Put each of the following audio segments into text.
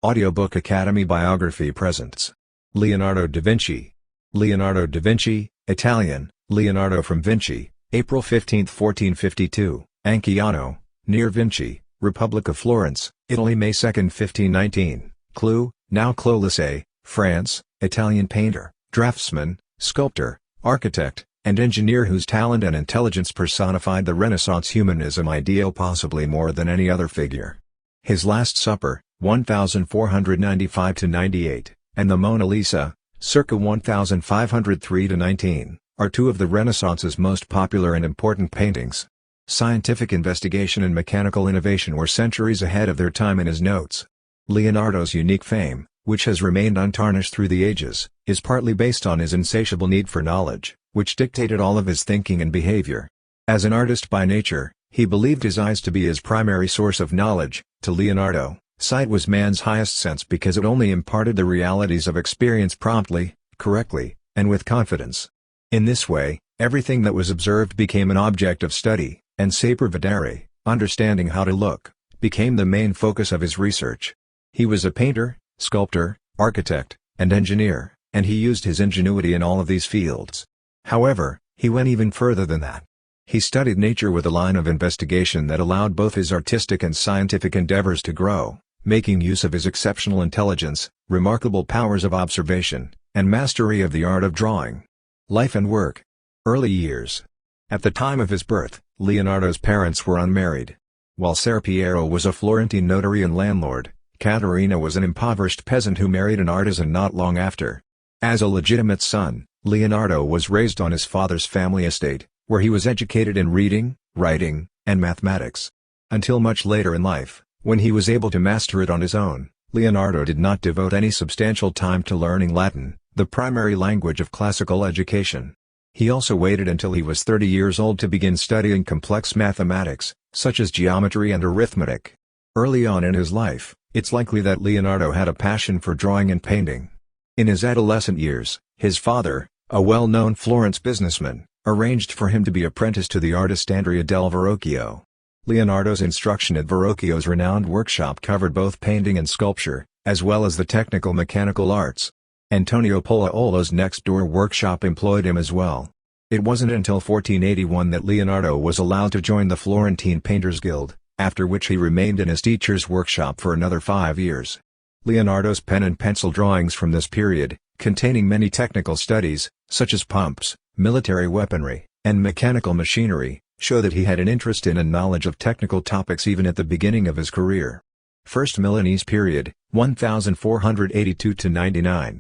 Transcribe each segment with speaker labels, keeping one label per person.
Speaker 1: Audiobook Academy Biography presents Leonardo da Vinci. Leonardo da Vinci, Italian, Leonardo from Vinci, April 15, 1452, Anciano, near Vinci, Republic of Florence, Italy May 2, 1519, Clou, now Clos-Lissay, France, Italian painter, draftsman, sculptor, architect, and engineer whose talent and intelligence personified the Renaissance humanism ideal possibly more than any other figure. His Last Supper, 1495–98, and the Mona Lisa, circa 1503–19, are two of the Renaissance's most popular and important paintings. Scientific investigation and mechanical innovation were centuries ahead of their time in his notes. Leonardo's unique fame, which has remained untarnished through the ages, is partly based on his insatiable need for knowledge, which dictated all of his thinking and behavior. As an artist by nature, he believed his eyes to be his primary source of knowledge. To Leonardo, sight was man's highest sense because it only imparted the realities of experience promptly, correctly, and with confidence. In this way, everything that was observed became an object of study, and saper vedere, understanding how to look, became the main focus of his research. He was a painter, sculptor, architect, and engineer, and he used his ingenuity in all of these fields. However, he went even further than that. He studied nature with a line of investigation that allowed both his artistic and scientific endeavors to grow, making use of his exceptional intelligence, remarkable powers of observation, and mastery of the art of drawing. Life and work. Early years. At the time of his birth, Leonardo's parents were unmarried. While Ser Piero was a Florentine notary and landlord, Caterina was an impoverished peasant who married an artisan not long after. As a legitimate son, Leonardo was raised on his father's family estate, where he was educated in reading, writing, and mathematics. Until much later in life, when he was able to master it on his own, Leonardo did not devote any substantial time to learning Latin, the primary language of classical education. He also waited until he was 30 years old to begin studying complex mathematics, such as geometry and arithmetic. Early on in his life, it's likely that Leonardo had a passion for drawing and painting. In his adolescent years, his father, a well-known Florence businessman, arranged for him to be apprenticed to the artist Andrea del Verrocchio. Leonardo's instruction at Verrocchio's renowned workshop covered both painting and sculpture, as well as the technical mechanical arts. Antonio Pollaiolo's next-door workshop employed him as well. It wasn't until 1481 that Leonardo was allowed to join the Florentine Painters Guild, after which he remained in his teacher's workshop for another 5 years. Leonardo's pen and pencil drawings from this period, containing many technical studies, such as pumps, military weaponry, and mechanical machinery, show that he had an interest in and knowledge of technical topics even at the beginning of his career. First Milanese period, 1482–99.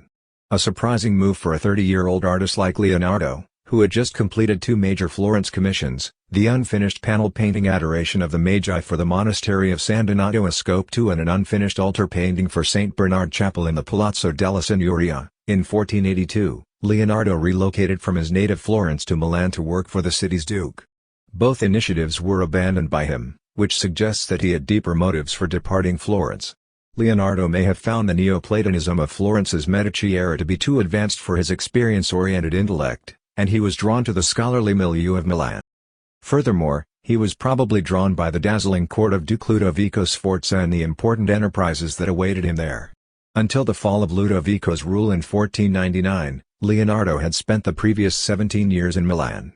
Speaker 1: A surprising move for a 30-year-old artist like Leonardo, who had just completed two major Florence commissions, the unfinished panel painting Adoration of the Magi for the Monastery of San Donato a Scope II and an unfinished altar painting for St. Bernard Chapel in the Palazzo della Signoria. In 1482, Leonardo relocated from his native Florence to Milan to work for the city's duke. Both initiatives were abandoned by him, which suggests that he had deeper motives for departing Florence. Leonardo may have found the Neoplatonism of Florence's Medici era to be too advanced for his experience-oriented intellect, and he was drawn to the scholarly milieu of Milan. Furthermore, he was probably drawn by the dazzling court of Duke Ludovico Sforza and the important enterprises that awaited him there. Until the fall of Ludovico's rule in 1499, Leonardo had spent the previous 17 years in Milan.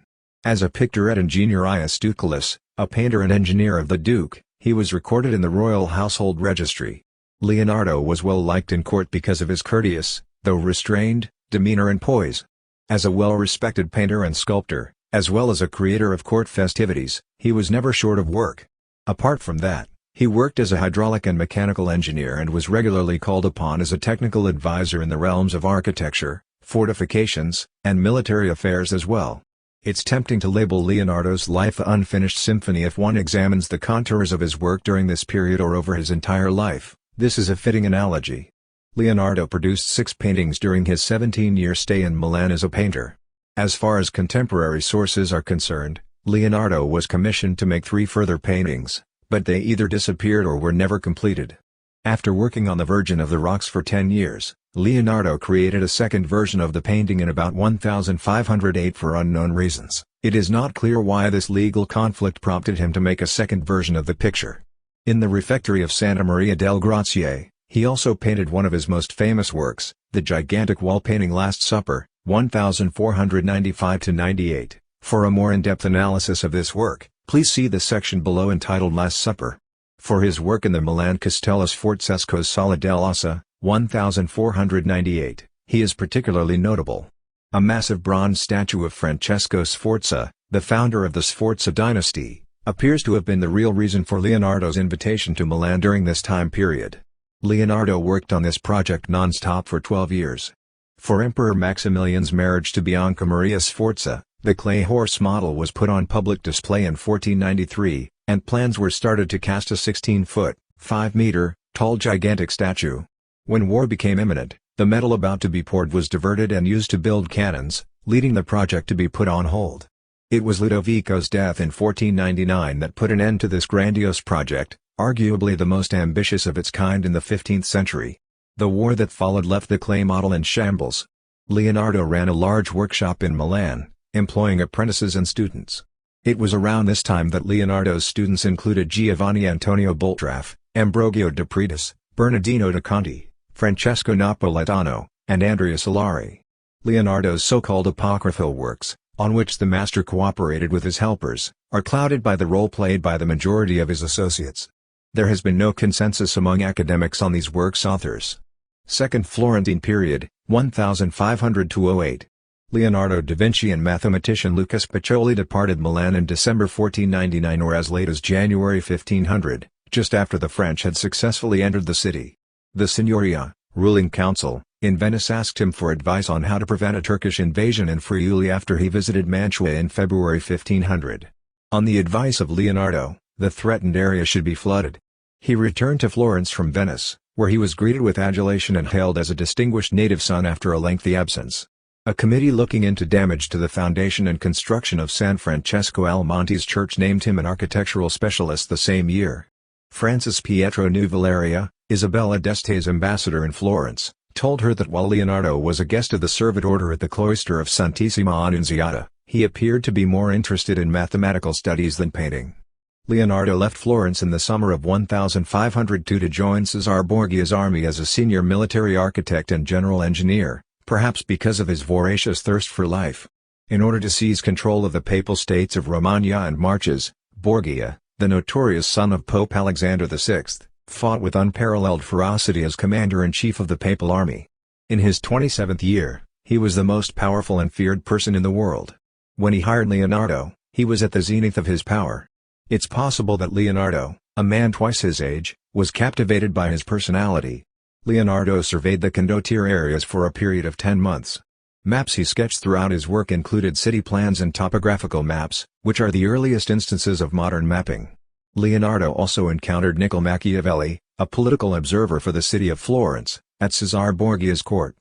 Speaker 1: As a pictor et ingenierius ducalis, a painter and engineer of the Duke, he was recorded in the royal household registry. Leonardo was well liked in court because of his courteous, though restrained, demeanor and poise. As a well-respected painter and sculptor, as well as a creator of court festivities, he was never short of work. Apart from that, he worked as a hydraulic and mechanical engineer and was regularly called upon as a technical advisor in the realms of architecture, fortifications, and military affairs as well. It's tempting to label Leonardo's life a unfinished symphony if one examines the contours of his work during this period or over his entire life. This is a fitting analogy. Leonardo produced 6 paintings during his 17-year stay in Milan as a painter. As far as contemporary sources are concerned, Leonardo was commissioned to make 3 further paintings, but they either disappeared or were never completed. After working on the Virgin of the Rocks for 10 years, Leonardo created a second version of the painting in about 1508 for unknown reasons. It is not clear why this legal conflict prompted him to make a second version of the picture. In the refectory of Santa Maria del Grazie, He also painted one of his most famous works, the gigantic wall painting Last Supper, 1495–98. For a more in-depth analysis of this work, please see the section below entitled Last Supper. For his work in the Milan Castello Sforzesco Sala dell'Ossa, 1498, he is particularly notable. A massive bronze statue of Francesco Sforza, the founder of the Sforza dynasty, appears to have been the real reason for Leonardo's invitation to Milan during this time period. Leonardo worked on this project non-stop for 12 years. For Emperor Maximilian's marriage to Bianca Maria Sforza, the clay horse model was put on public display in 1493, and plans were started to cast a 16-foot, 5-meter, tall gigantic statue. When war became imminent, the metal about to be poured was diverted and used to build cannons, leading the project to be put on hold. It was Ludovico's death in 1499 that put an end to this grandiose project, arguably the most ambitious of its kind in the 15th century. The war that followed left the clay model in shambles. Leonardo ran a large workshop in Milan, employing apprentices and students. It was around this time that Leonardo's students included Giovanni Antonio Boltraff, Ambrogio de Pretis, Bernardino da Conti, Francesco Napolitano, and Andrea Solari. Leonardo's so-called apocryphal works, on which the master cooperated with his helpers, are clouded by the role played by the majority of his associates. There has been no consensus among academics on these works' authors. Second Florentine period, 1500–08. Leonardo da Vinci and mathematician Luca Pacioli departed Milan in December 1499 or as late as January 1500, just after the French had successfully entered the city. The Signoria, ruling council, in Venice asked him for advice on how to prevent a Turkish invasion in Friuli after he visited Mantua in February 1500. On the advice of Leonardo, the threatened area should be flooded. He returned to Florence from Venice, where he was greeted with adulation and hailed as a distinguished native son after a lengthy absence. A committee looking into damage to the foundation and construction of San Francesco al Monte's church named him an architectural specialist the same year. Francis Pietro Nuvolarea, Isabella d'Este's ambassador in Florence, told her that while Leonardo was a guest of the Servite Order at the cloister of Santissima Annunziata, he appeared to be more interested in mathematical studies than painting. Leonardo left Florence in the summer of 1502 to join Cesare Borgia's army as a senior military architect and general engineer, perhaps because of his voracious thirst for life. In order to seize control of the papal states of Romagna and Marches, Borgia, the notorious son of Pope Alexander VI, fought with unparalleled ferocity as commander-in-chief of the papal army. In his 27th year, he was the most powerful and feared person in the world. When he hired Leonardo, he was at the zenith of his power. It's possible that Leonardo, a man twice his age, was captivated by his personality. Leonardo surveyed the condottiere areas for a period of 10 months. Maps he sketched throughout his work included city plans and topographical maps, which are the earliest instances of modern mapping. Leonardo also encountered Niccolò Machiavelli, a political observer for the city of Florence, at Cesare Borgia's court.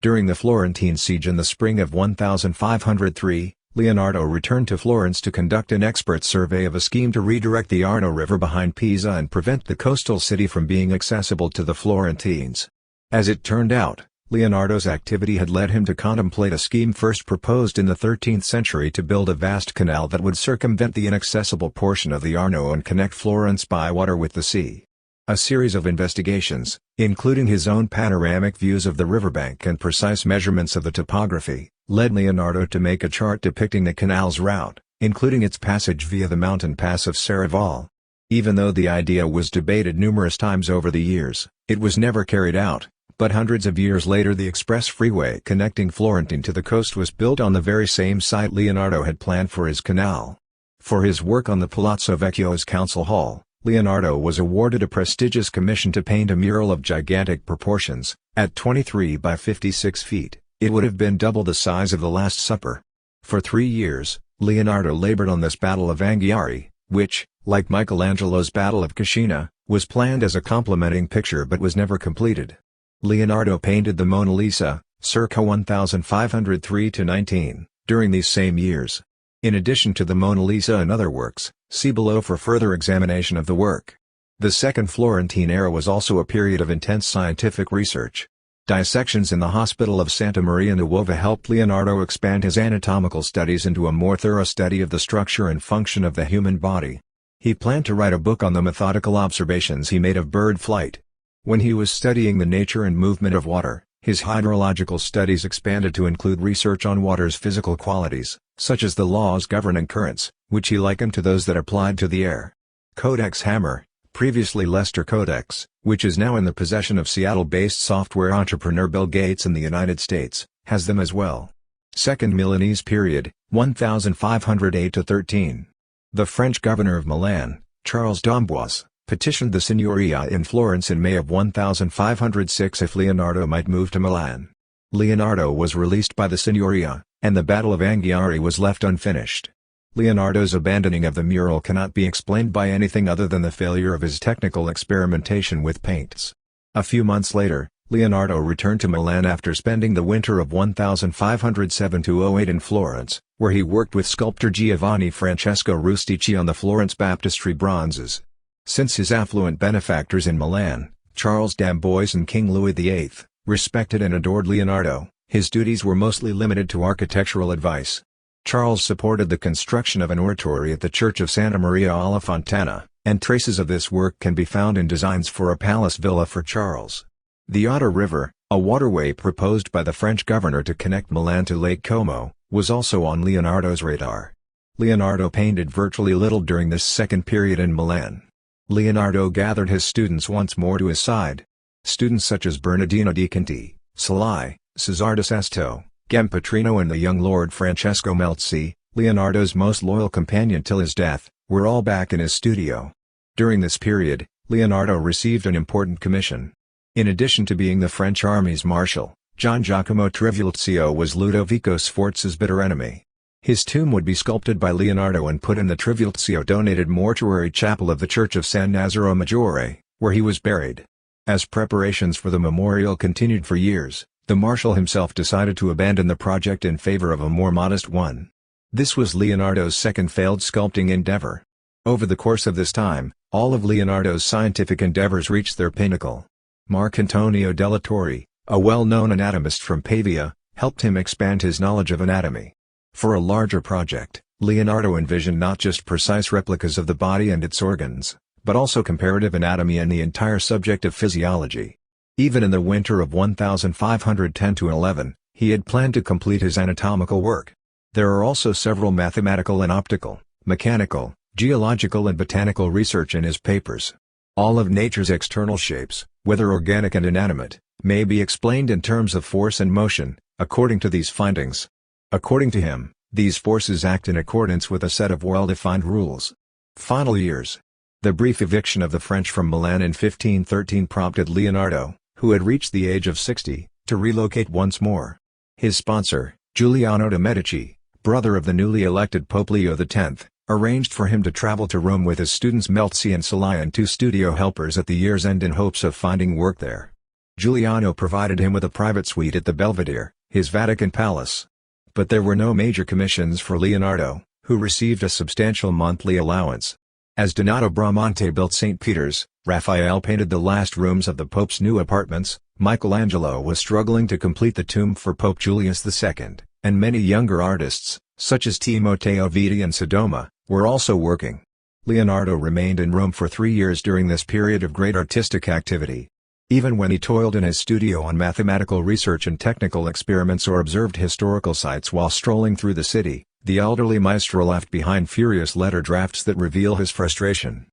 Speaker 1: During the Florentine siege in the spring of 1503, Leonardo returned to Florence to conduct an expert survey of a scheme to redirect the Arno River behind Pisa and prevent the coastal city from being accessible to the Florentines. As it turned out, Leonardo's activity had led him to contemplate a scheme first proposed in the 13th century to build a vast canal that would circumvent the inaccessible portion of the Arno and connect Florence by water with the sea. A series of investigations, including his own panoramic views of the riverbank and precise measurements of the topography, led Leonardo to make a chart depicting the canal's route, including its passage via the mountain pass of Serravalle. Even though the idea was debated numerous times over the years, it was never carried out, but hundreds of years later the express freeway connecting Florentine to the coast was built on the very same site Leonardo had planned for his canal. For his work on the Palazzo Vecchio's council hall, Leonardo was awarded a prestigious commission to paint a mural of gigantic proportions. At 23 by 56 feet, it would have been double the size of the Last Supper. For 3 years, Leonardo labored on this Battle of Anghiari, which, like Michelangelo's Battle of Cascina, was planned as a complementing picture but was never completed. Leonardo painted the Mona Lisa, circa 1503–19, during these same years. In addition to the Mona Lisa and other works, see below for further examination of the work. The Second Florentine era was also a period of intense scientific research. Dissections in the Hospital of Santa Maria Nuova helped Leonardo expand his anatomical studies into a more thorough study of the structure and function of the human body. He planned to write a book on the methodical observations he made of bird flight. When he was studying the nature and movement of water, his hydrological studies expanded to include research on water's physical qualities, such as the laws governing currents, which he likened to those that applied to the air. Codex Hammer, previously Lester Codex, which is now in the possession of Seattle-based software entrepreneur Bill Gates in the United States, has them as well. Second Milanese period, 1508–13. The French governor of Milan, Charles d'Amboise, petitioned the Signoria in Florence in May of 1506 if Leonardo might move to Milan. Leonardo was released by the Signoria, and the Battle of Anghiari was left unfinished. Leonardo's abandoning of the mural cannot be explained by anything other than the failure of his technical experimentation with paints. A few months later, Leonardo returned to Milan after spending the winter of 1507–08 in Florence, where he worked with sculptor Giovanni Francesco Rustici on the Florence baptistry bronzes. Since his affluent benefactors in Milan, Charles d'Amboise and King Louis VIII, respected and adored Leonardo, his duties were mostly limited to architectural advice. Charles supported the construction of an oratory at the Church of Santa Maria alla Fontana, and traces of this work can be found in designs for a palace villa for Charles. The Otter River, a waterway proposed by the French governor to connect Milan to Lake Como, was also on Leonardo's radar. Leonardo painted virtually little during this second period in Milan. Leonardo gathered his students once more to his side. Students such as Bernardino di Conti, Salai, Cesare de Sesto, Gampetrino and the young Lord Francesco Melzi, Leonardo's most loyal companion till his death, were all back in his studio. During this period, Leonardo received an important commission. In addition to being the French army's marshal, Gian Giacomo Trivulzio was Ludovico Sforza's bitter enemy. His tomb would be sculpted by Leonardo and put in the Trivulzio-donated mortuary chapel of the Church of San Nazaro Maggiore, where he was buried. As preparations for the memorial continued for years, the marshal himself decided to abandon the project in favor of a more modest one. This was Leonardo's second failed sculpting endeavor. Over the course of this time, all of Leonardo's scientific endeavors reached their pinnacle. Marcantonio della Torre, a well-known anatomist from Pavia, helped him expand his knowledge of anatomy. For a larger project, Leonardo envisioned not just precise replicas of the body and its organs, but also comparative anatomy and the entire subject of physiology. Even in the winter of 1510–11, he had planned to complete his anatomical work. There are also several mathematical and optical, mechanical, geological and botanical research in his papers. All of nature's external shapes, whether organic and inanimate, may be explained in terms of force and motion, according to these findings. According to him, these forces act in accordance with a set of well-defined rules. Final years. The brief eviction of the French from Milan in 1513 prompted Leonardo, who had reached the age of 60, to relocate once more. His sponsor, Giuliano de' Medici, brother of the newly elected Pope Leo X, arranged for him to travel to Rome with his students Melzi and Salai and 2 studio helpers at the year's end in hopes of finding work there. Giuliano provided him with a private suite at the Belvedere, his Vatican palace. But there were no major commissions for Leonardo, who received a substantial monthly allowance. As Donato Bramante built St. Peter's, Raphael painted the last rooms of the Pope's new apartments, Michelangelo was struggling to complete the tomb for Pope Julius II, and many younger artists, such as Timoteo Viti and Sodoma, were also working. Leonardo remained in Rome for 3 years during this period of great artistic activity. Even when he toiled in his studio on mathematical research and technical experiments or observed historical sites while strolling through the city, the elderly maestro left behind furious letter drafts that reveal his frustration.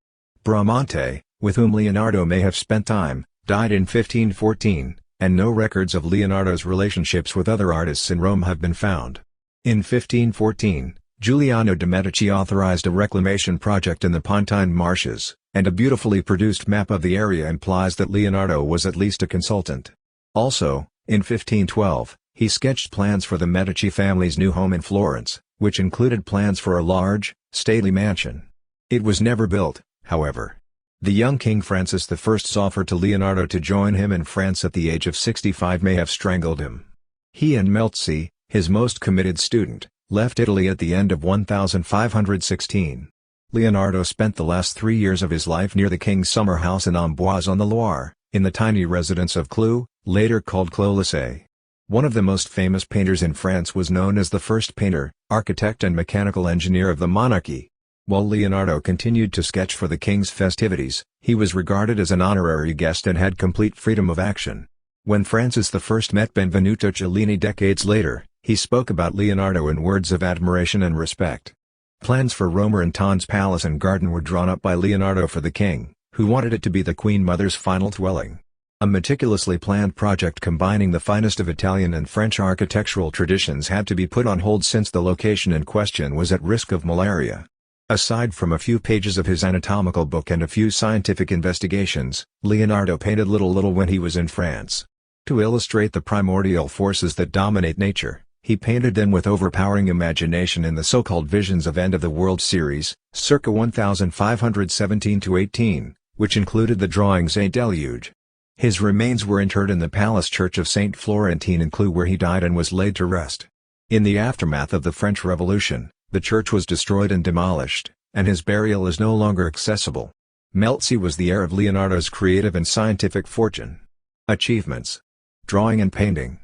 Speaker 1: Bramante, with whom Leonardo may have spent time, died in 1514, and no records of Leonardo's relationships with other artists in Rome have been found. In 1514, Giuliano de' Medici authorized a reclamation project in the Pontine Marshes, and a beautifully produced map of the area implies that Leonardo was at least a consultant. Also, in 1512, he sketched plans for the Medici family's new home in Florence, which included plans for a large, stately mansion. It was never built, however. The young King Francis I's offer to Leonardo to join him in France at the age of 65 may have strangled him. He and Melzi, his most committed student, left Italy at the end of 1516. Leonardo spent the last 3 years of his life near the king's summer house in Amboise on the Loire, in the tiny residence of Clou, later called Clos-Lycée. One of the most famous painters in France was known as the first painter, architect and mechanical engineer of the monarchy. While Leonardo continued to sketch for the king's festivities, he was regarded as an honorary guest and had complete freedom of action. When Francis I met Benvenuto Cellini decades later, he spoke about Leonardo in words of admiration and respect. Plans for Roma Intan's palace and garden were drawn up by Leonardo for the king, who wanted it to be the Queen Mother's final dwelling. A meticulously planned project combining the finest of Italian and French architectural traditions had to be put on hold since the location in question was at risk of malaria. Aside from a few pages of his anatomical book and a few scientific investigations, Leonardo painted little when he was in France. To illustrate the primordial forces that dominate nature, he painted them with overpowering imagination in the so-called Visions of End of the World series, circa 1517-18, which included the drawings A Deluge. His remains were interred in the palace church of St. Florentine in Clou, where he died and was laid to rest. In the aftermath of the French Revolution, the church was destroyed and demolished, and his burial is no longer accessible. Melzi was the heir of Leonardo's creative and scientific fortune. Achievements: drawing and painting.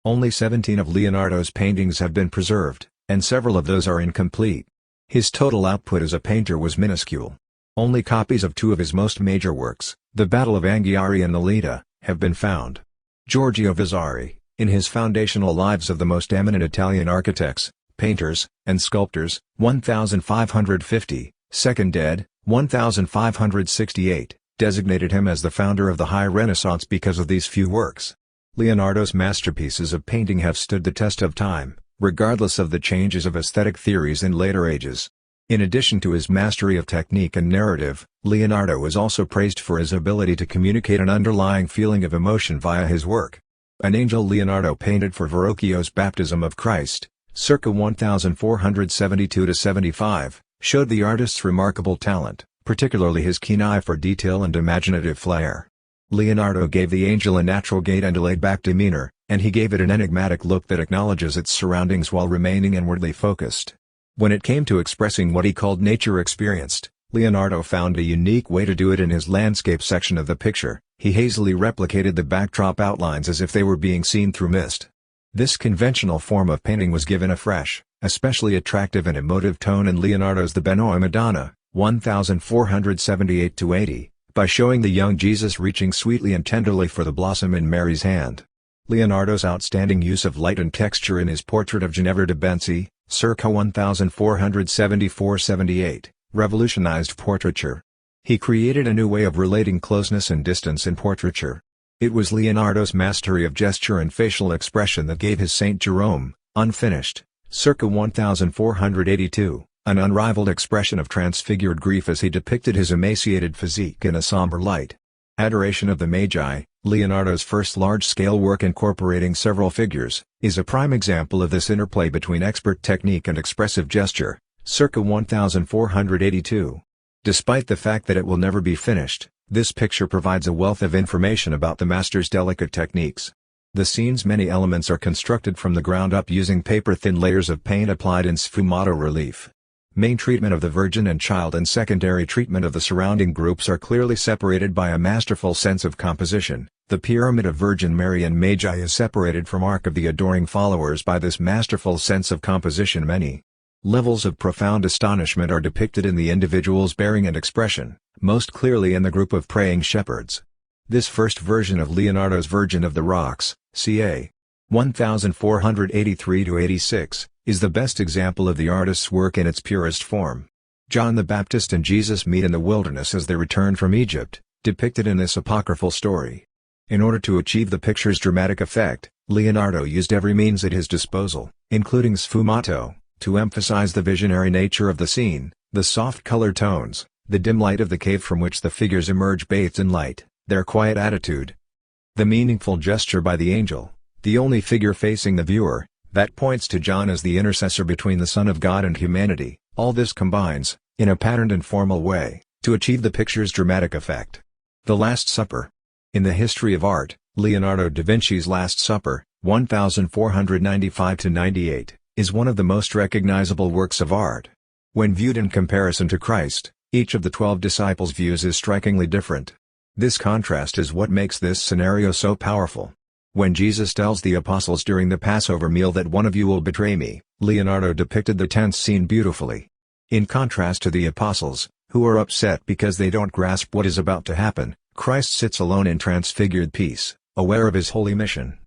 Speaker 1: Only 17 of Leonardo's paintings have been preserved, and several of those are incomplete. His total output as a painter was minuscule. Only copies of two of his most major works, The Battle of Anghiari and the Leda, have been found. Giorgio Vasari, in his foundational Lives of the Most Eminent Italian Architects, Painters, and Sculptors, 1550, second ed., 1568, designated him as the founder of the High Renaissance because of these few works. Leonardo's masterpieces of painting have stood the test of time, regardless of the changes of aesthetic theories in later ages. In addition to his mastery of technique and narrative, Leonardo was also praised for his ability to communicate an underlying feeling of emotion via his work. An angel Leonardo painted for Verrocchio's Baptism of Christ, circa 1472-75, showed the artist's remarkable talent, particularly his keen eye for detail and imaginative flair. Leonardo gave the angel a natural gait and a laid-back demeanor, and he gave it an enigmatic look that acknowledges its surroundings while remaining inwardly focused. When it came to expressing what he called nature experienced, Leonardo found a unique way to do it in his landscape section of the picture. He hazily replicated the backdrop outlines as if they were being seen through mist. This conventional form of painting was given a fresh, especially attractive and emotive tone in Leonardo's The Benoit Madonna, 1478-80, by showing the young Jesus reaching sweetly and tenderly for the blossom in Mary's hand. Leonardo's outstanding use of light and texture in his portrait of Ginevra de' Benci, circa 1474-78, revolutionized portraiture. He created a new way of relating closeness and distance in portraiture. It was Leonardo's mastery of gesture and facial expression that gave his Saint Jerome, unfinished, circa 1482, an unrivaled expression of transfigured grief as he depicted his emaciated physique in a somber light. Adoration of the Magi, Leonardo's first large-scale work incorporating several figures, is a prime example of this interplay between expert technique and expressive gesture, circa 1482. Despite the fact that it will never be finished, this picture provides a wealth of information about the master's delicate techniques. The scene's many elements are constructed from the ground up using paper-thin layers of paint applied in sfumato relief. Main treatment of the Virgin and Child and secondary treatment of the surrounding groups are clearly separated by a masterful sense of composition. The pyramid of Virgin Mary and Magi is separated from Ark of the Adoring Followers by this masterful sense of composition. Many levels of profound astonishment are depicted in the individual's bearing and expression, most clearly in the group of praying shepherds. This first version of Leonardo's Virgin of the Rocks, ca. 1483-86, is the best example of the artist's work in its purest form. John the Baptist and Jesus meet in the wilderness as they return from Egypt, depicted in this apocryphal story. In order to achieve the picture's dramatic effect, Leonardo used every means at his disposal, including sfumato, to emphasize the visionary nature of the scene, the soft color tones, the dim light of the cave from which the figures emerge bathed in light, their quiet attitude, the meaningful gesture by the angel, the only figure facing the viewer, that points to John as the intercessor between the Son of God and humanity. All this combines, in a patterned and formal way, to achieve the picture's dramatic effect. The Last Supper. In the history of art, Leonardo da Vinci's Last Supper, 1495-98, is one of the most recognizable works of art. When viewed in comparison to Christ, each of the 12 disciples' views is strikingly different. This contrast is what makes this scenario so powerful. When Jesus tells the apostles during the Passover meal that one of you will betray me, Leonardo depicted the tense scene beautifully. In contrast to the apostles, who are upset because they don't grasp what is about to happen, Christ sits alone in transfigured peace, aware of his holy mission.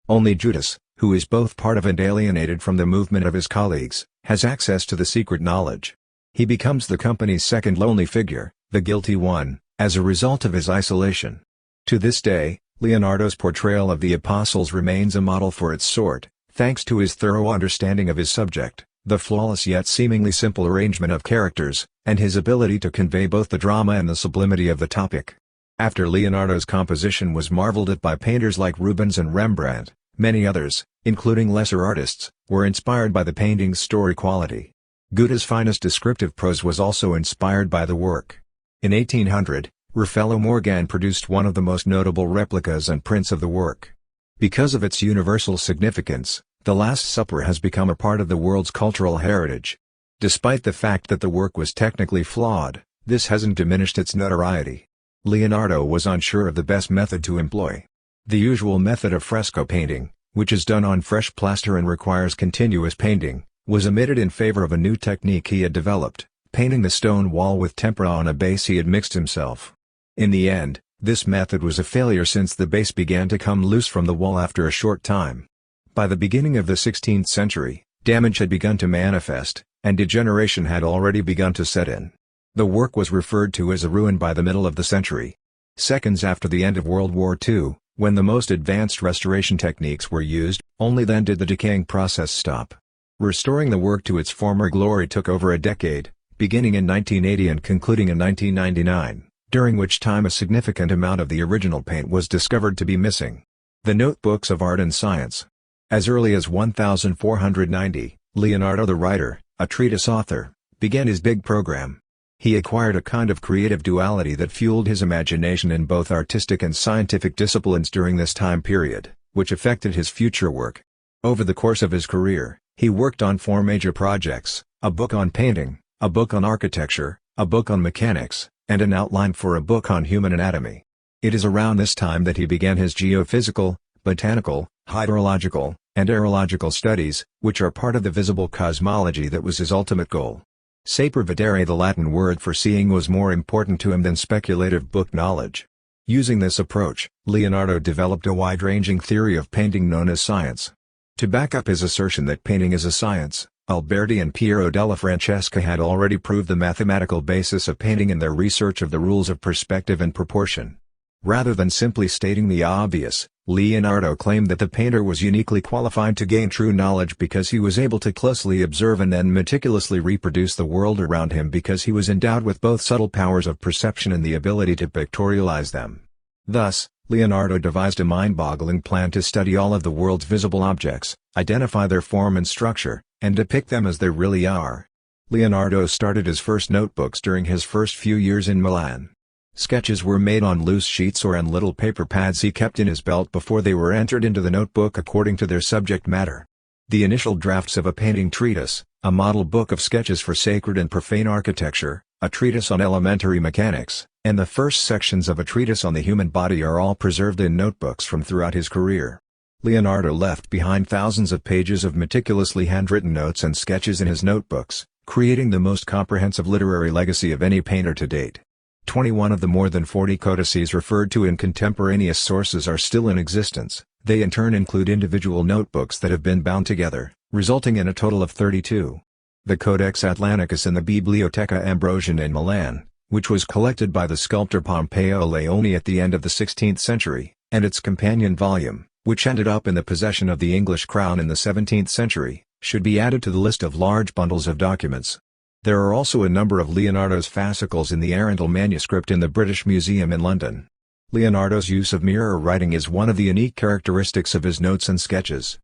Speaker 1: Only Judas, who is both part of and alienated from the movement of his colleagues, has access to the secret knowledge. He becomes the company's second lonely figure, the guilty one, as a result of his isolation. To this day, Leonardo's portrayal of the apostles remains a model for its sort, thanks to his thorough understanding of his subject, the flawless yet seemingly simple arrangement of characters, and his ability to convey both the drama and the sublimity of the topic. After Leonardo's composition was marveled at by painters like Rubens and Rembrandt, many others, including lesser artists, were inspired by the painting's story quality. Goethe's finest descriptive prose was also inspired by the work. In 1800, Raffaello Morgan produced one of the most notable replicas and prints of the work. Because of its universal significance, The Last Supper has become a part of the world's cultural heritage. Despite the fact that the work was technically flawed, this hasn't diminished its notoriety. Leonardo was unsure of the best method to employ. The usual method of fresco painting, which is done on fresh plaster and requires continuous painting, was omitted in favor of a new technique he had developed, painting the stone wall with tempera on a base he had mixed himself. In the end, this method was a failure since the base began to come loose from the wall after a short time. By the beginning of the 16th century, damage had begun to manifest, and degeneration had already begun to set in. The work was referred to as a ruin by the middle of the century. Seconds after the end of World War II, when the most advanced restoration techniques were used, only then did the decaying process stop. Restoring the work to its former glory took over a decade, beginning in 1980 and concluding in 1999, during which time a significant amount of the original paint was discovered to be missing. The Notebooks of Art and Science. As early as 1490, Leonardo the writer, a treatise author, began his big program. He acquired a kind of creative duality that fueled his imagination in both artistic and scientific disciplines during this time period, which affected his future work. Over the course of his career, he worked on 4 major projects: a book on painting, a book on architecture, a book on mechanics, and an outline for a book on human anatomy. It is around this time that he began his geophysical, botanical, hydrological, and aerological studies, which are part of the visible cosmology that was his ultimate goal. Sapere vedere, the Latin word for seeing, was more important to him than speculative book knowledge. Using this approach, Leonardo developed a wide-ranging theory of painting known as science. To back up his assertion that painting is a science, Alberti and Piero della Francesca had already proved the mathematical basis of painting in their research of the rules of perspective and proportion. Rather than simply stating the obvious, Leonardo claimed that the painter was uniquely qualified to gain true knowledge because he was able to closely observe and then meticulously reproduce the world around him, because he was endowed with both subtle powers of perception and the ability to pictorialize them. Thus, Leonardo devised a mind-boggling plan to study all of the world's visible objects, identify their form and structure, and depict them as they really are. Leonardo started his first notebooks during his first few years in Milan. Sketches were made on loose sheets or on little paper pads he kept in his belt before they were entered into the notebook according to their subject matter. The initial drafts of a painting treatise, a model book of sketches for sacred and profane architecture, a treatise on elementary mechanics, and the first sections of a treatise on the human body are all preserved in notebooks from throughout his career. Leonardo left behind thousands of pages of meticulously handwritten notes and sketches in his notebooks, creating the most comprehensive literary legacy of any painter to date. 21 of the more than 40 codices referred to in contemporaneous sources are still in existence. They in turn include individual notebooks that have been bound together, resulting in a total of 32. The Codex Atlanticus in the Biblioteca Ambrosiana in Milan, which was collected by the sculptor Pompeo Leoni at the end of the 16th century, and its companion volume, which ended up in the possession of the English crown in the 17th century, should be added to the list of large bundles of documents. There are also a number of Leonardo's fascicles in the Arundel manuscript in the British Museum in London. Leonardo's use of mirror writing is one of the unique characteristics of his notes and sketches.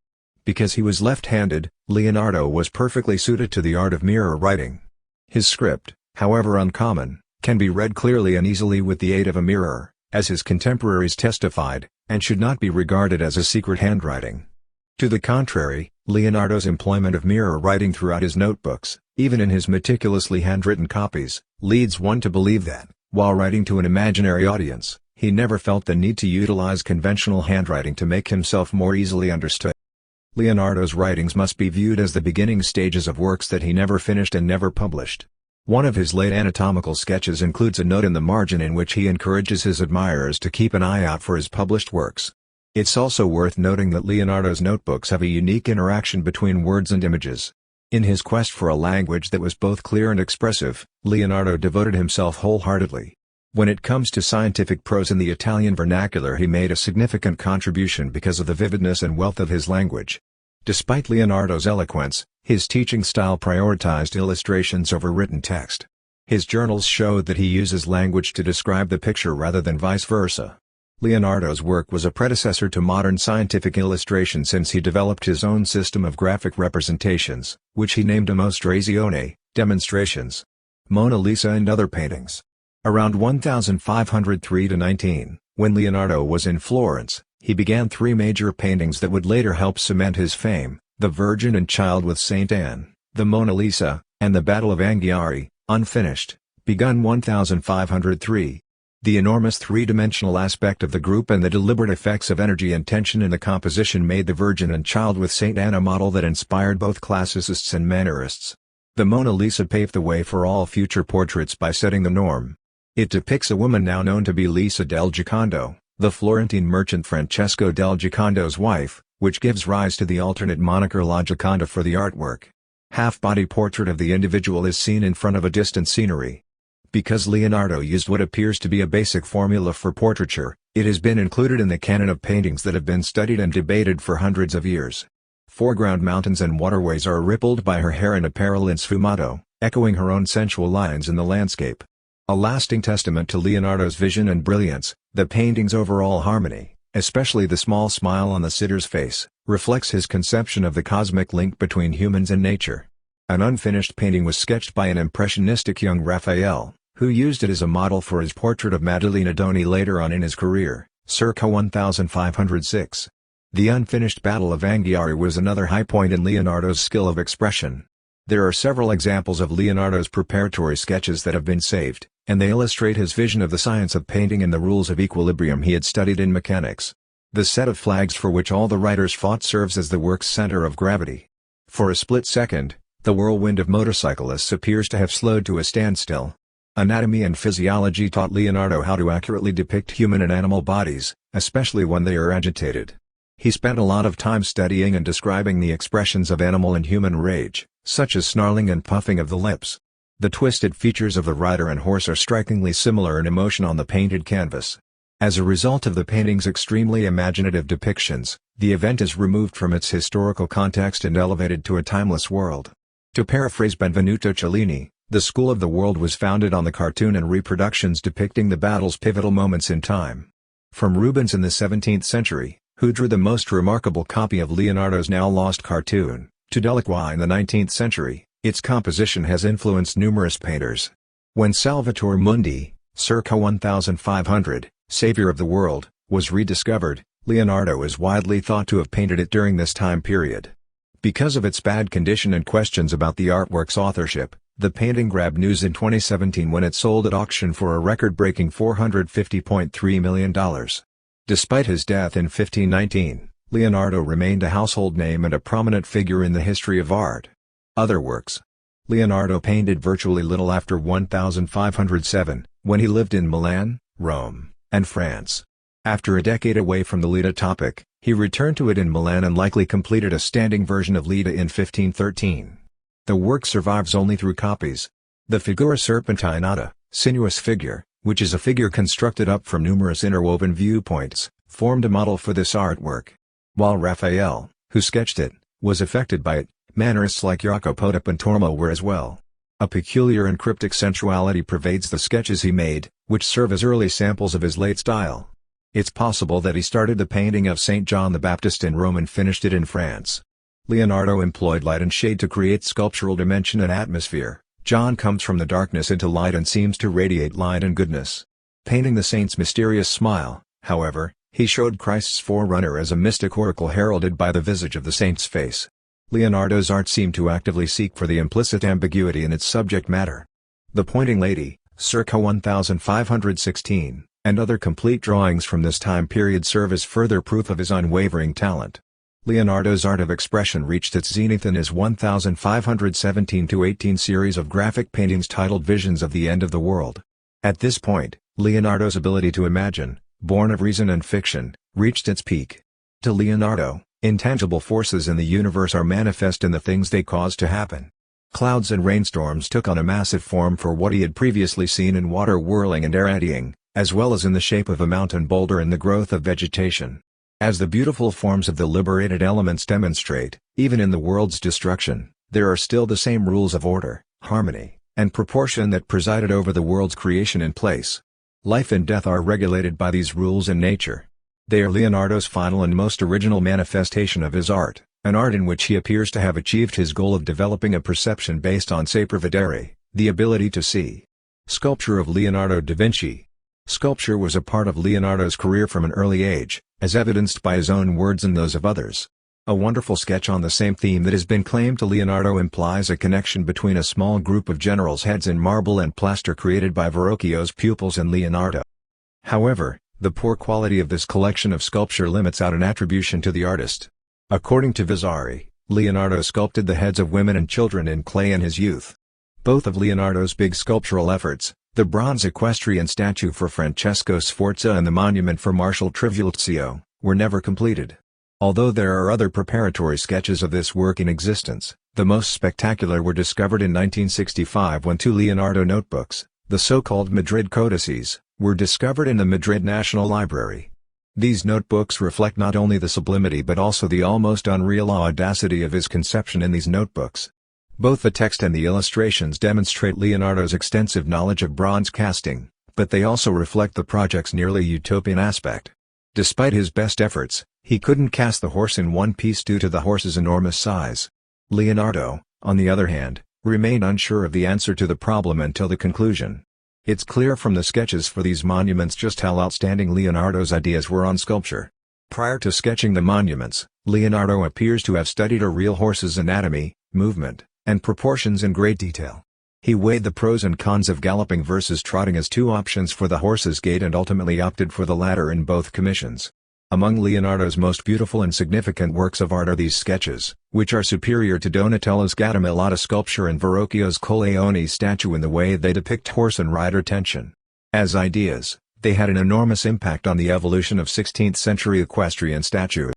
Speaker 1: Because he was left-handed, Leonardo was perfectly suited to the art of mirror writing. His script, however uncommon, can be read clearly and easily with the aid of a mirror, as his contemporaries testified, and should not be regarded as a secret handwriting. To the contrary, Leonardo's employment of mirror writing throughout his notebooks, even in his meticulously handwritten copies, leads one to believe that, while writing to an imaginary audience, he never felt the need to utilize conventional handwriting to make himself more easily understood. Leonardo's writings must be viewed as the beginning stages of works that he never finished and never published. One of his late anatomical sketches includes a note in the margin in which he encourages his admirers to keep an eye out for his published works. It's also worth noting that Leonardo's notebooks have a unique interaction between words and images. In his quest for a language that was both clear and expressive, Leonardo devoted himself wholeheartedly. When it comes to scientific prose in the Italian vernacular, he made a significant contribution because of the vividness and wealth of his language. Despite Leonardo's eloquence, his teaching style prioritized illustrations over written text. His journals showed that he uses language to describe the picture rather than vice versa. Leonardo's work was a predecessor to modern scientific illustration since he developed his own system of graphic representations, which he named Dimostrazione, demonstrations. Mona Lisa and other paintings. Around 1503–19, when Leonardo was in Florence, he began three major paintings that would later help cement his fame: the Virgin and Child with Saint Anne, the Mona Lisa, and the Battle of Anghiari, unfinished, begun 1503. The enormous three-dimensional aspect of the group and the deliberate effects of energy and tension in the composition made the Virgin and Child with Saint Anne a model that inspired both classicists and Mannerists. The Mona Lisa paved the way for all future portraits by setting the norm. It depicts a woman now known to be Lisa del Giocondo, the Florentine merchant Francesco del Giocondo's wife, which gives rise to the alternate moniker La Gioconda for the artwork. Half-body portrait of the individual is seen in front of a distant scenery. Because Leonardo used what appears to be a basic formula for portraiture, it has been included in the canon of paintings that have been studied and debated for hundreds of years. Foreground mountains and waterways are rippled by her hair and apparel in sfumato, echoing her own sensual lines in the landscape. A lasting testament to Leonardo's vision and brilliance, the painting's overall harmony, especially the small smile on the sitter's face, reflects his conception of the cosmic link between humans and nature. An unfinished painting was sketched by an impressionistic young Raphael, who used it as a model for his portrait of Maddalena Doni later on in his career, circa 1506. The unfinished Battle of Anghiari was another high point in Leonardo's skill of expression. There are several examples of Leonardo's preparatory sketches that have been saved, and they illustrate his vision of the science of painting and the rules of equilibrium he had studied in mechanics. The set of flags for which all the writers fought serves as the work's center of gravity. For a split second, the whirlwind of motorcyclists appears to have slowed to a standstill. Anatomy and physiology taught Leonardo how to accurately depict human and animal bodies, especially when they are agitated. He spent a lot of time studying and describing the expressions of animal and human rage, such as snarling and puffing of the lips. The twisted features of the rider and horse are strikingly similar in emotion on the painted canvas. As a result of the painting's extremely imaginative depictions, the event is removed from its historical context and elevated to a timeless world. To paraphrase Benvenuto Cellini, the school of the world was founded on the cartoon and reproductions depicting the battle's pivotal moments in time. From Rubens in the 17th century, who drew the most remarkable copy of Leonardo's now lost cartoon, to Delacroix in the 19th century, its composition has influenced numerous painters. When Salvator Mundi, circa 1500, savior of the world, was rediscovered, Leonardo is widely thought to have painted it during this time period. Because of its bad condition and questions about the artwork's authorship, the painting grabbed news in 2017 when it sold at auction for a record-breaking $450.3 million. Despite his death in 1519, Leonardo remained a household name and a prominent figure in the history of art. Other works. Leonardo painted virtually little after 1507, when he lived in Milan, Rome, and France. After a decade away from the Leda topic, he returned to it in Milan and likely completed a standing version of Leda in 1513. The work survives only through copies. The figura serpentinata, sinuous figure, which is a figure constructed up from numerous interwoven viewpoints, formed a model for this artwork. While Raphael, who sketched it, was affected by it, Mannerists like Jacopo da Pontormo were as well. A peculiar and cryptic sensuality pervades the sketches he made, which serve as early samples of his late style. It's possible that he started the painting of St. John the Baptist in Rome and finished it in France. Leonardo employed light and shade to create sculptural dimension and atmosphere. John comes from the darkness into light and seems to radiate light and goodness. Painting the saint's mysterious smile, however, he showed Christ's forerunner as a mystic oracle heralded by the visage of the saint's face. Leonardo's art seemed to actively seek for the implicit ambiguity in its subject matter. The Pointing Lady, circa 1516, and other complete drawings from this time period serve as further proof of his unwavering talent. Leonardo's art of expression reached its zenith in his 1517-18 series of graphic paintings titled Visions of the End of the World. At this point, Leonardo's ability to imagine, born of reason and fiction, reached its peak. To Leonardo, intangible forces in the universe are manifest in the things they cause to happen. Clouds and rainstorms took on a massive form for what he had previously seen in water whirling and air eddying, as well as in the shape of a mountain boulder and the growth of vegetation. As the beautiful forms of the liberated elements demonstrate, even in the world's destruction, there are still the same rules of order, harmony, and proportion that presided over the world's creation in place. Life and death are regulated by these rules in nature. They are Leonardo's final and most original manifestation of his art, an art in which he appears to have achieved his goal of developing a perception based on sapere vedere, the ability to see. Sculpture of Leonardo da Vinci. Sculpture was a part of Leonardo's career from an early age, as evidenced by his own words and those of others. A wonderful sketch on the same theme that has been claimed to Leonardo implies a connection between a small group of generals' heads in marble and plaster created by Verrocchio's pupils and Leonardo. However, the poor quality of this collection of sculpture limits out an attribution to the artist. According to Vasari, Leonardo sculpted the heads of women and children in clay in his youth. Both of Leonardo's big sculptural efforts, the bronze equestrian statue for Francesco Sforza and the monument for Marshal Trivulzio, were never completed. Although there are other preparatory sketches of this work in existence, the most spectacular were discovered in 1965 when two Leonardo notebooks, the so-called Madrid Codices, were discovered in the Madrid National Library. These notebooks reflect not only the sublimity but also the almost unreal audacity of his conception in these notebooks. Both the text and the illustrations demonstrate Leonardo's extensive knowledge of bronze casting, but they also reflect the project's nearly utopian aspect. Despite his best efforts, he couldn't cast the horse in one piece due to the horse's enormous size. Leonardo, on the other hand, remained unsure of the answer to the problem until the conclusion. It's clear from the sketches for these monuments just how outstanding Leonardo's ideas were on sculpture. Prior to sketching the monuments, Leonardo appears to have studied a real horse's anatomy, movement, and proportions in great detail. He weighed the pros and cons of galloping versus trotting as two options for the horse's gait and ultimately opted for the latter in both commissions. Among Leonardo's most beautiful and significant works of art are these sketches, which are superior to Donatello's Gattamelata sculpture and Verrocchio's Colleoni statue in the way they depict horse and rider tension. As ideas, they had an enormous impact on the evolution of 16th-century equestrian statues.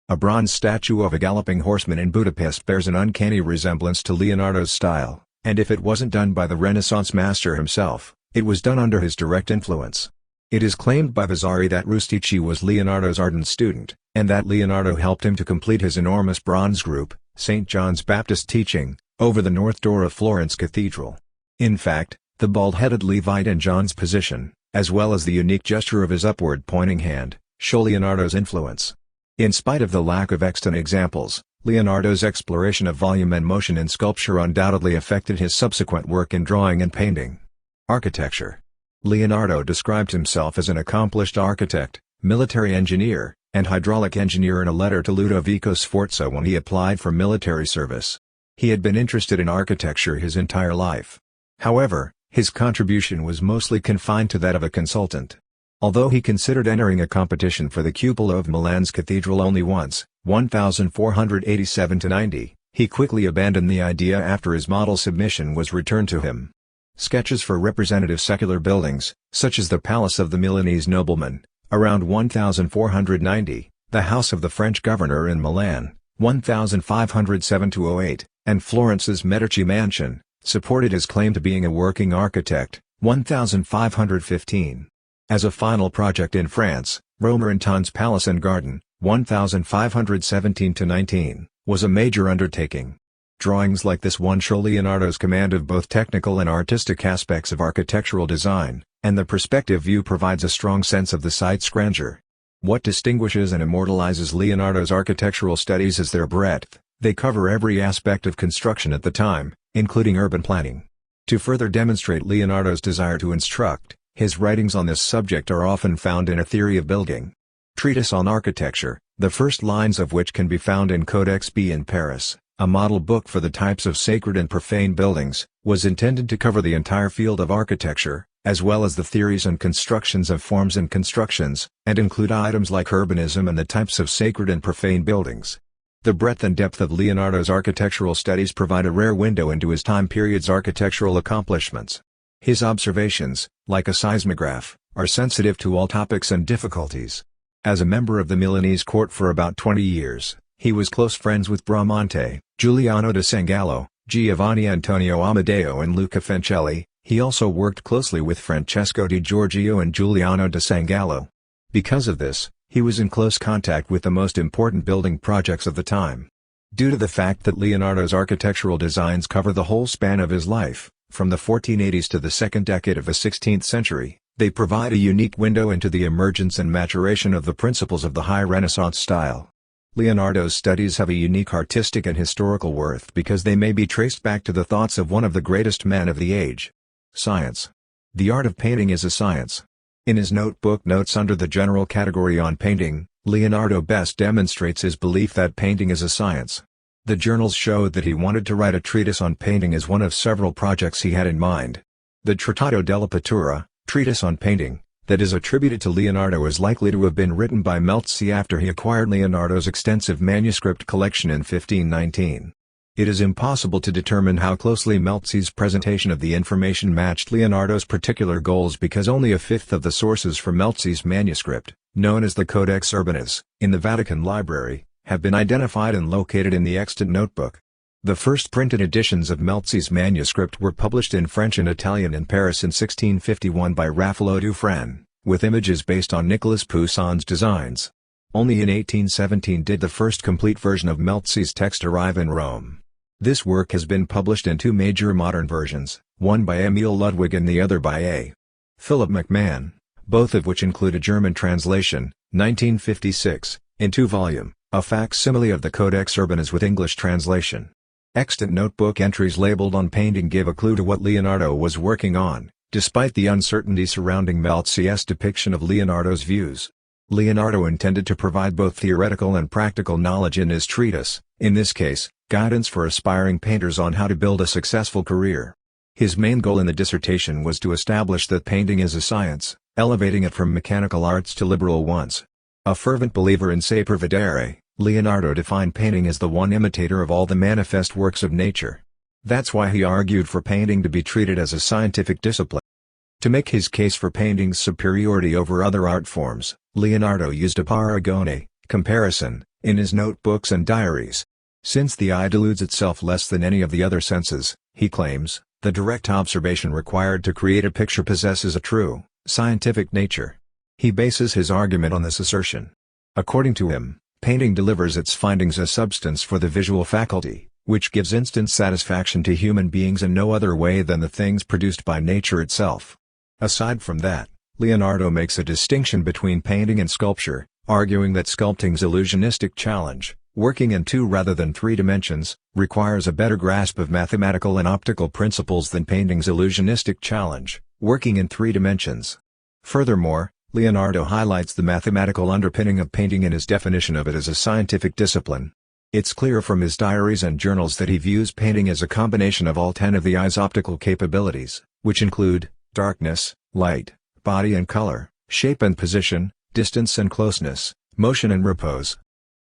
Speaker 1: A bronze statue of a galloping horseman in Budapest bears an uncanny resemblance to Leonardo's style, and if it wasn't done by the Renaissance master himself, it was done under his direct influence. It is claimed by Vasari that Rustici was Leonardo's ardent student, and that Leonardo helped him to complete his enormous bronze group, St. John's Baptist teaching, over the north door of Florence Cathedral. In fact, the bald-headed Levite and John's position, as well as the unique gesture of his upward-pointing hand, show Leonardo's influence. In spite of the lack of extant examples, Leonardo's exploration of volume and motion in sculpture undoubtedly affected his subsequent work in drawing and painting. Architecture. Leonardo described himself as an accomplished architect, military engineer, and hydraulic engineer in a letter to Ludovico Sforza when he applied for military service. He had been interested in architecture his entire life. However, his contribution was mostly confined to that of a consultant. Although he considered entering a competition for the cupola of Milan's cathedral only once, 1487-90, he quickly abandoned the idea after his model submission was returned to him. Sketches for representative secular buildings, such as the Palace of the Milanese nobleman, around 1490, the House of the French governor in Milan, 1507-08, and Florence's Medici mansion, supported his claim to being a working architect, 1515. As a final project in France, Romorantin's Palace and Garden, 1517-19, was a major undertaking. Drawings like this one show Leonardo's command of both technical and artistic aspects of architectural design, and the perspective view provides a strong sense of the site's grandeur. What distinguishes and immortalizes Leonardo's architectural studies is their breadth. They cover every aspect of construction at the time, including urban planning. To further demonstrate Leonardo's desire to instruct, his writings on this subject are often found in A Theory of Building. Treatise on Architecture, the first lines of which can be found in Codex B in Paris, a model book for the types of sacred and profane buildings, was intended to cover the entire field of architecture, as well as the theories and constructions of forms and constructions, and include items like urbanism and the types of sacred and profane buildings. The breadth and depth of Leonardo's architectural studies provide a rare window into his time period's architectural accomplishments. His observations, like a seismograph, are sensitive to all topics and difficulties. As a member of the Milanese court for about 20 years, he was close friends with Bramante, Giuliano da Sangallo, Giovanni Antonio Amadeo and Luca Fancelli. He also worked closely with Francesco di Giorgio and Giuliano da Sangallo. Because of this, he was in close contact with the most important building projects of the time. Due to the fact that Leonardo's architectural designs cover the whole span of his life, from the 1480s to the second decade of the 16th century, they provide a unique window into the emergence and maturation of the principles of the High Renaissance style. Leonardo's studies have a unique artistic and historical worth because they may be traced back to the thoughts of one of the greatest men of the age. Science. The art of painting is a science. In his notebook notes under the general category on painting, Leonardo best demonstrates his belief that painting is a science. The journals showed that he wanted to write a treatise on painting as one of several projects he had in mind. The Trattato della Pittura, treatise on painting, that is attributed to Leonardo is likely to have been written by Melzi after he acquired Leonardo's extensive manuscript collection in 1519. It is impossible to determine how closely Melzi's presentation of the information matched Leonardo's particular goals because only a fifth of the sources for Melzi's manuscript, known as the Codex Urbanus, in the Vatican Library, have been identified and located in the extant notebook. The first printed editions of Melzi's manuscript were published in French and Italian in Paris in 1651 by Raffaello Dufresne, with images based on Nicolas Poussin's designs. Only in 1817 did the first complete version of Melzi's text arrive in Rome. This work has been published in two major modern versions, one by Emil Ludwig and the other by A. Philip McMahon, both of which include a German translation, 1956, in two-volume, a facsimile of the Codex Urbanus with English translation. Extant notebook entries labeled on painting give a clue to what Leonardo was working on, despite the uncertainty surrounding Melzi's depiction of Leonardo's views. Leonardo intended to provide both theoretical and practical knowledge in his treatise, in this case, guidance for aspiring painters on how to build a successful career. His main goal in the dissertation was to establish that painting is a science, elevating it from mechanical arts to liberal ones. A fervent believer in sapere vedere, Leonardo defined painting as the one imitator of all the manifest works of nature. That's why he argued for painting to be treated as a scientific discipline. To make his case for painting's superiority over other art forms, Leonardo used a paragone, comparison, in his notebooks and diaries. Since the eye deludes itself less than any of the other senses, he claims, the direct observation required to create a picture possesses a true, scientific nature. He bases his argument on this assertion. According to him, painting delivers its findings as substance for the visual faculty, which gives instant satisfaction to human beings in no other way than the things produced by nature itself. Aside from that, Leonardo makes a distinction between painting and sculpture, arguing that sculpting's illusionistic challenge, working in two rather than three dimensions, requires a better grasp of mathematical and optical principles than painting's illusionistic challenge, working in three dimensions. Furthermore, Leonardo highlights the mathematical underpinning of painting in his definition of it as a scientific discipline. It's clear from his diaries and journals that he views painting as a combination of all 10 of the eye's optical capabilities, which include darkness, light, body and color, shape and position, distance and closeness, motion and repose.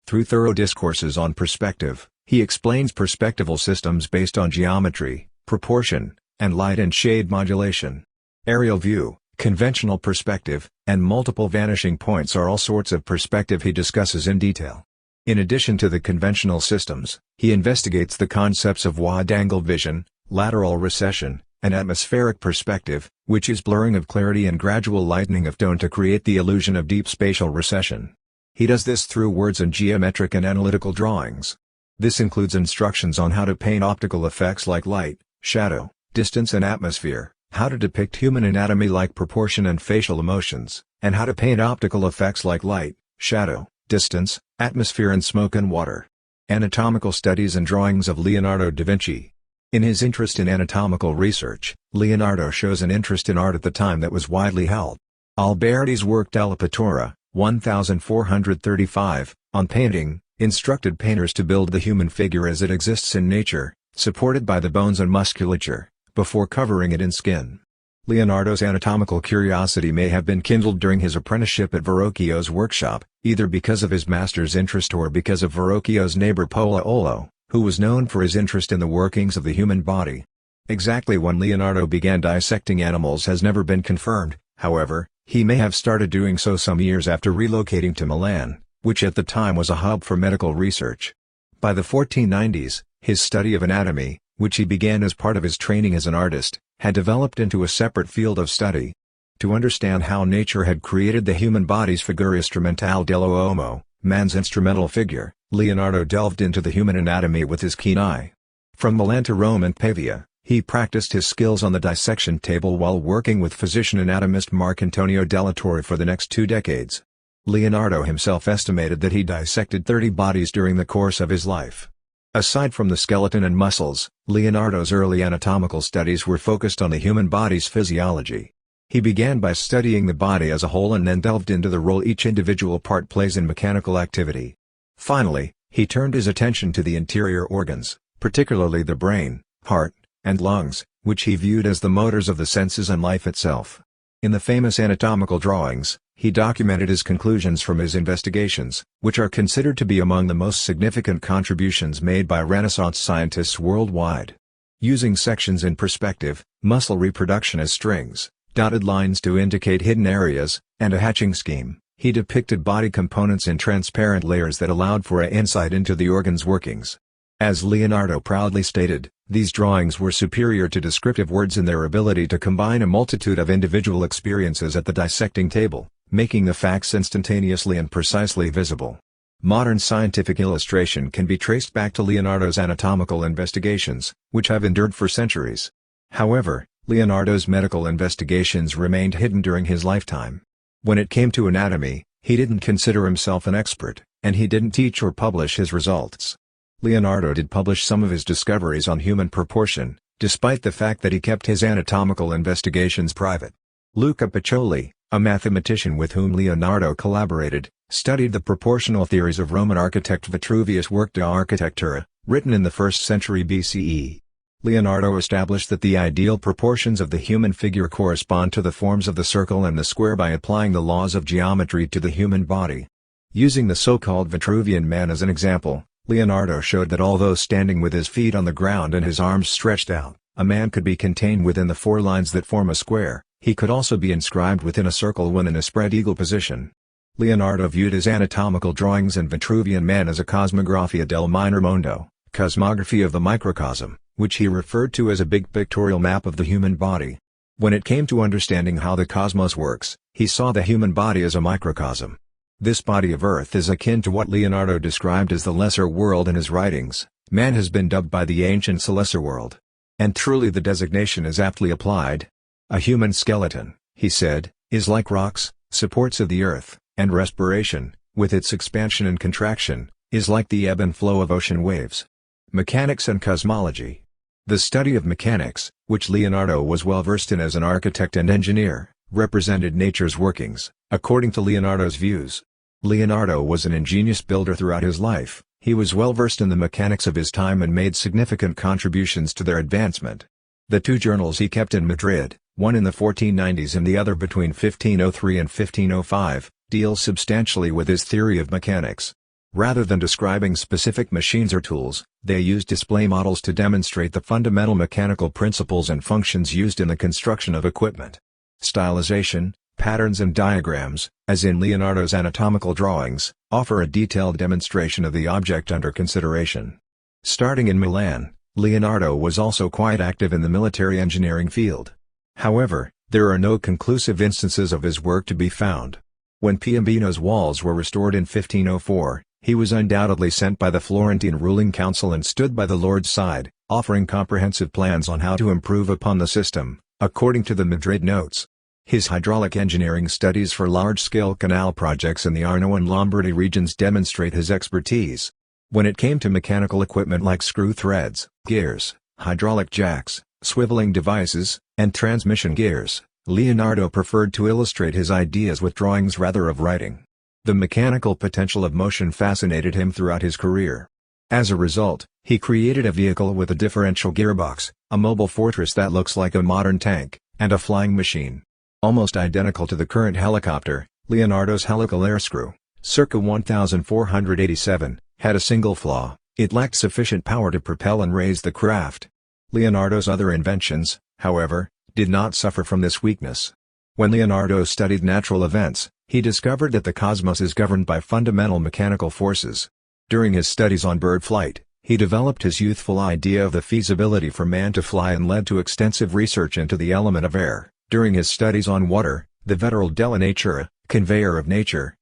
Speaker 1: Through thorough discourses on perspective, he explains perspectival systems based on geometry, proportion, and light and shade modulation. Aerial view, conventional perspective, and multiple vanishing points are all sorts of perspective he discusses in detail. In addition to the conventional systems, he investigates the concepts of wide-angle vision, lateral recession, and atmospheric perspective, which is blurring of clarity and gradual lightening of tone to create the illusion of deep spatial recession. He does this through words and geometric and analytical drawings. This includes instructions on how to paint optical effects like light, shadow, distance and atmosphere, how to depict human anatomy like proportion and facial emotions, and how to paint optical effects like light, shadow, distance, atmosphere and smoke and water. Anatomical studies and drawings of Leonardo da Vinci. In his interest in anatomical research, Leonardo shows an interest in art at the time that was widely held. Alberti's work Della Pittura, 1435, on painting, instructed painters to build the human figure as it exists in nature, supported by the bones and musculature, before covering it in skin. Leonardo's anatomical curiosity may have been kindled during his apprenticeship at Verrocchio's workshop, either because of his master's interest or because of Verrocchio's neighbor Pollaolo, who was known for his interest in the workings of the human body. Exactly when Leonardo began dissecting animals has never been confirmed, however, he may have started doing so some years after relocating to Milan, which at the time was a hub for medical research. By the 1490s, his study of anatomy, which he began as part of his training as an artist, had developed into a separate field of study. To understand how nature had created the human body's figura strumentale dell'uomo, man's instrumental figure, Leonardo delved into the human anatomy with his keen eye. From Milan to Rome and Pavia, he practiced his skills on the dissection table while working with physician-anatomist Marcantonio della Torre for the next 2 decades. Leonardo himself estimated that he dissected 30 bodies during the course of his life. Aside from the skeleton and muscles, Leonardo's early anatomical studies were focused on the human body's physiology. He began by studying the body as a whole and then delved into the role each individual part plays in mechanical activity. Finally, he turned his attention to the interior organs, particularly the brain, heart, and lungs, which he viewed as the motors of the senses and life itself. In the famous anatomical drawings, he documented his conclusions from his investigations, which are considered to be among the most significant contributions made by Renaissance scientists worldwide. Using sections in perspective, muscle reproduction as strings, dotted lines to indicate hidden areas, and a hatching scheme, he depicted body components in transparent layers that allowed for an insight into the organ's workings. As Leonardo proudly stated, these drawings were superior to descriptive words in their ability to combine a multitude of individual experiences at the dissecting table, making the facts instantaneously and precisely visible. Modern scientific illustration can be traced back to Leonardo's anatomical investigations, which have endured for centuries. However, Leonardo's medical investigations remained hidden during his lifetime. When it came to anatomy, he didn't consider himself an expert, and he didn't teach or publish his results. Leonardo did publish some of his discoveries on human proportion, despite the fact that he kept his anatomical investigations private. Luca Pacioli, a mathematician with whom Leonardo collaborated, studied the proportional theories of Roman architect Vitruvius' work De Architectura, written in the 1st century BCE. Leonardo established that the ideal proportions of the human figure correspond to the forms of the circle and the square by applying the laws of geometry to the human body. Using the so-called Vitruvian man as an example, Leonardo showed that although standing with his feet on the ground and his arms stretched out, a man could be contained within the 4 lines that form a square. He could also be inscribed within a circle when in a spread eagle position. Leonardo viewed his anatomical drawings and Vitruvian man as a cosmografia del minor mondo, cosmography of the microcosm, which he referred to as a big pictorial map of the human body. When it came to understanding how the cosmos works, he saw the human body as a microcosm. This body of Earth is akin to what Leonardo described as the lesser world in his writings. Man has been dubbed by the ancients a lesser world. And truly the designation is aptly applied. A human skeleton, he said, is like rocks, supports of the earth, and respiration, with its expansion and contraction, is like the ebb and flow of ocean waves. Mechanics and Cosmology. The study of mechanics, which Leonardo was well versed in as an architect and engineer, represented nature's workings, according to Leonardo's views. Leonardo was an ingenious builder throughout his life. He was well versed in the mechanics of his time and made significant contributions to their advancement. The 2 journals he kept in Madrid, one in the 1490s and the other between 1503 and 1505, deal substantially with his theory of mechanics. Rather than describing specific machines or tools, they use display models to demonstrate the fundamental mechanical principles and functions used in the construction of equipment. Stylization, patterns and diagrams, as in Leonardo's anatomical drawings, offer a detailed demonstration of the object under consideration. Starting in Milan, Leonardo was also quite active in the military engineering field. However, there are no conclusive instances of his work to be found. When Piombino's walls were restored in 1504, he was undoubtedly sent by the Florentine ruling council and stood by the Lord's side, offering comprehensive plans on how to improve upon the system, according to the Madrid notes. His hydraulic engineering studies for large-scale canal projects in the Arno and Lombardy regions demonstrate his expertise. When it came to mechanical equipment like screw threads, gears, hydraulic jacks, swiveling devices, and transmission gears, Leonardo preferred to illustrate his ideas with drawings rather of writing. The mechanical potential of motion fascinated him throughout his career. As a result, he created a vehicle with a differential gearbox, a mobile fortress that looks like a modern tank, and a flying machine. Almost identical to the current helicopter, Leonardo's Helical Airscrew, circa 1487, had a single flaw: it lacked sufficient power to propel and raise the craft. Leonardo's other inventions, however, did not suffer from this weakness. When Leonardo studied natural events, he discovered that the cosmos is governed by fundamental mechanical forces. During his studies on bird flight, he developed his youthful idea of the feasibility for man to fly and led to extensive research into the element of air. During his studies on water, the veteral della natura, conveyor of nature,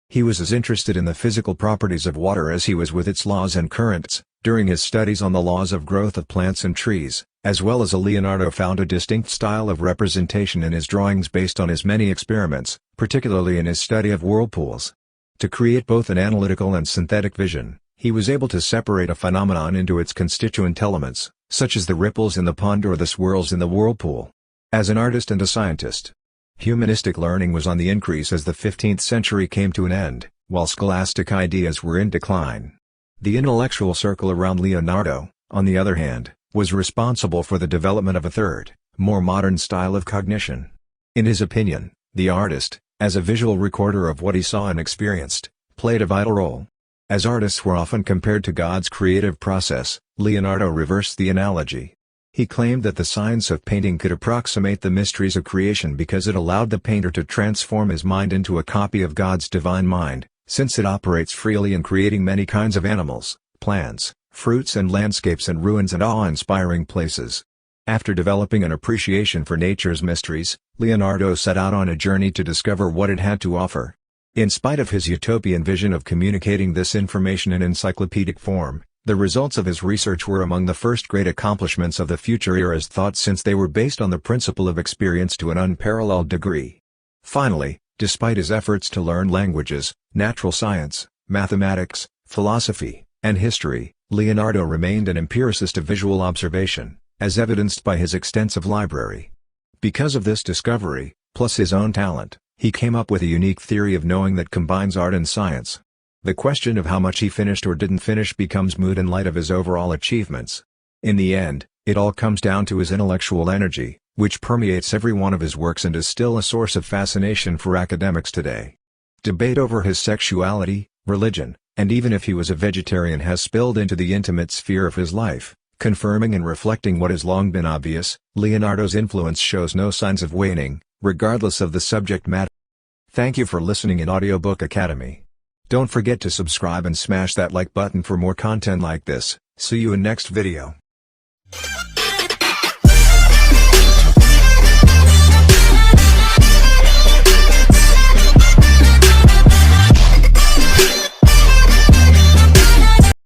Speaker 1: he was as interested in the physical properties of water as he was with its laws and currents. During his studies on the laws of growth of plants and trees, as well as Leonardo found a distinct style of representation in his drawings based on his many experiments, particularly in his study of whirlpools. To create both an analytical and synthetic vision, he was able to separate a phenomenon into its constituent elements, such as the ripples in the pond or the swirls in the whirlpool. As an artist and a scientist, humanistic learning was on the increase as the 15th century came to an end, while scholastic ideas were in decline. The intellectual circle around Leonardo, on the other hand, was responsible for the development of a third, more modern style of cognition. In his opinion, the artist, as a visual recorder of what he saw and experienced, played a vital role. As artists were often compared to God's creative process, Leonardo reversed the analogy. He claimed that the science of painting could approximate the mysteries of creation because it allowed the painter to transform his mind into a copy of God's divine mind, since it operates freely in creating many kinds of animals, plants, fruits and landscapes and ruins and awe-inspiring places. After developing an appreciation for nature's mysteries, Leonardo set out on a journey to discover what it had to offer. In spite of his utopian vision of communicating this information in encyclopedic form, the results of his research were among the first great accomplishments of the future era's thought, since they were based on the principle of experience to an unparalleled degree. Finally, despite his efforts to learn languages, natural science, mathematics, philosophy, and history, Leonardo remained an empiricist of visual observation, as evidenced by his extensive library. Because of this discovery, plus his own talent, he came up with a unique theory of knowing that combines art and science. The question of how much he finished or didn't finish becomes moot in light of his overall achievements. In the end, it all comes down to his intellectual energy, which permeates every one of his works and is still a source of fascination for academics today. Debate over his sexuality, religion, and even if he was a vegetarian has spilled into the intimate sphere of his life, confirming and reflecting what has long been obvious: Leonardo's influence shows no signs of waning, regardless of the subject matter. Thank you for listening in Audiobook Academy. Don't forget to subscribe and smash that like button for more content like this. See you in next video.